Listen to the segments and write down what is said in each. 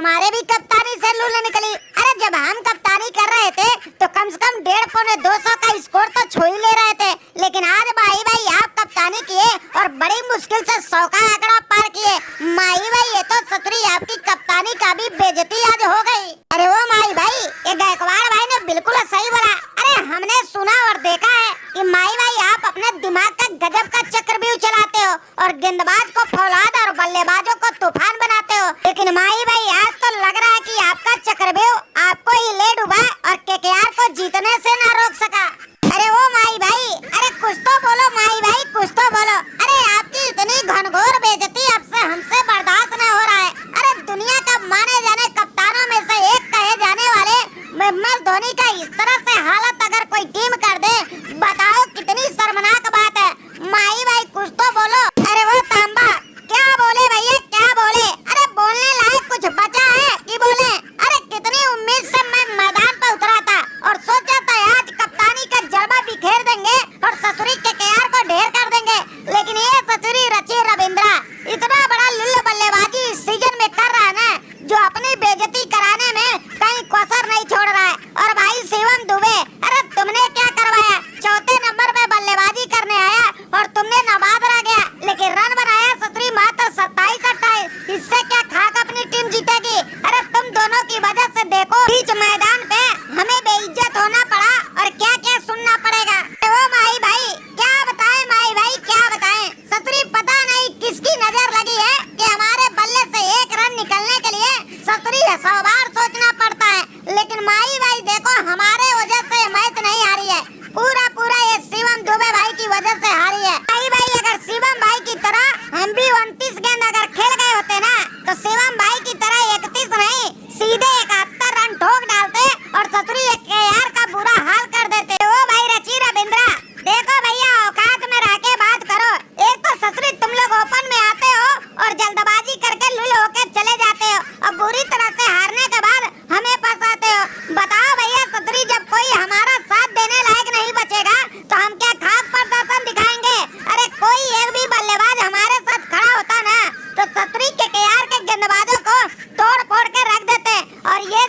हमारे भी कप्तानी से लूल निकली। अरे जब हम कप्तानी कर रहे थे तो कम से कम 150-200 का स्कोर तो छू ही ले रहे थे, लेकिन आज माही भाई आप कप्तानी किए और बड़ी मुश्किल से 100 का आंकड़ा पार किए। माही भाई ये तो सतरी आपकी कप्तानी का भी बेइज्जती आज हो गई। अरे वो माही भाई, ये गायकवाड़ भाई ने बिल्कुल सही बोला। अरे हमने सुना और देखा है कि माही भाई आप अपने दिमाग का गजब का चक्रव्यूह चलाते हो और गेंदबाज को फौलाद और बल्लेबाजों को तूफान बनाते हो, लेकिन माही भाई आज तो लग रहा है कि आपका चक्रव्यूह आपको ही ले डूबा और केकेआर को जीतने से ना रोक सका। अरे वो माही भाई, अरे कुछ तो बोलो माही भाई, कुछ तो बोलो। अरे आपकी इतनी घनघोर बेइज्जती अब से हमसे बर्दाश्त न हो रहा है। अरे दुनिया का माने जाने कप्तानों में से एक कहे जाने वाले MS धोनी का इस तरह से हालत अगर कोई टीम कर दे, बताओ कितनी शर्मनाक बात है। माही भाई कुछ तो बोलो। अरे वो तांबा, क्या बोले भैया, क्या बोले? अरे बोलने लायक कुछ बचा है कि बोले? अरे कितनी उम्मीद से मैं मैदान पर उतरा था और सोचा था आज कप्तानी का जलवा बिखेर देंगे और ससुरी केकेआर को ढेर कर देंगे, लेकिन ये ससुरी रची रविंद्रा इतना बड़ा लुल्ल बल्लेबाजी इस सीजन में कर रहा है ना, जो अपनी बेइज्जती कराने में कहीं कसर नहीं छोड़ रहा है। और भाई शिवम दुबे, अरे तुमने क्या करवाया? चौथे नंबर पे बल्लेबाजी करने आया और तुमने नवादा गया, लेकिन रन बनाया सतरी मात्र 27-28। इससे क्या खाक अपनी टीम जीतेगी? अरे तुम दोनों की वजह से देखो बीच मैदान पे हमें बेइज्जत होना पड़ा और क्या क्या सुनना पड़ेगा। वो माही भाई क्या बताएं, माही भाई क्या बताएं? सतरी पता नहीं किसकी नजर लगी है कि हमारे बल्ले से एक रन निकलने के लिए सतरी 100 बार सोचना पड़ता है, लेकिन माही भाई देखो हमारे वजह से मैच नहीं हारी है, पूरा ये शिवम दुबे भाई की वजह से हारी है। माही भाई अगर शिवम भाई की तरह हम भी 29 गेंद अगर खेल गए होते ना, तो शिवम भाई की तरह 31 नहीं सीधे 71 रन ठोक डालते और सतरी केकेआर का बुरा हाल कर देते। वो भाई रची रविंद्रा, देखो भैया औकात में रह के बात करो। एक तो सतरी तुम लोग ओपन में आते हो और जल्दबाजी करके लुल होके चले जाते हो और बुरी तरह से हारने के बाद हमें फंसाते हो। बताओ भैया सतरी जब कोई हमारा साथ देने लायक नहीं बचेगा तो हम क्या खास प्रदर्शन दिखाएंगे? अरे कोई एक भी बल्लेबाज हमारे साथ खड़ा होता ना तो सतरी केकेआर के गेंदबाजों को तोड़ फोड़ के रख देते। और ये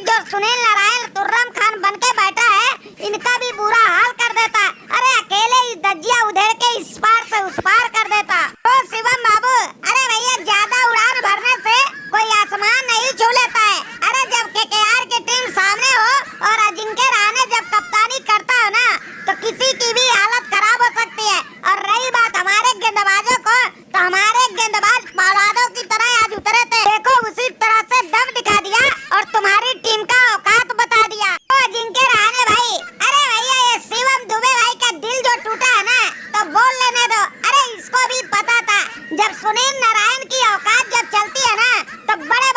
जो सुनील नारायण तुर्रम खान बन के बैठा है, इनका भी बुरा हाल कर देता। अरे अकेले ही दज्जिया उधेड़ के इस पार से उस पार कर देता। तो शिवम बाबू, अरे भैया ज्यादा उड़ान भरने से कोई आसमान नहीं छू लेता है। अरे जब केकेआर की टीम सामने हो और अजिंक्य रहाणे जब कप्तानी करता है ना, तो किसी की भी हालत खराब हो सकती है। और रही बात हमारे गेंदबाजों को, तो हमारे गेंदबाज फौलादों की तरह आज उतरे थे। देखो उसी तरह से दम दिखा दिया और तुम्हारी टीम का औकात बता दिया। तो अजिंक्य रहाणे भाई, अरे भैया ये शिवम दुबे भाई का दिल जो टूटा है ना, तो बोल लेने दो। अरे इसको भी पता था जब सुनील नारायण की औकात जब चलती है ना, तो बड़े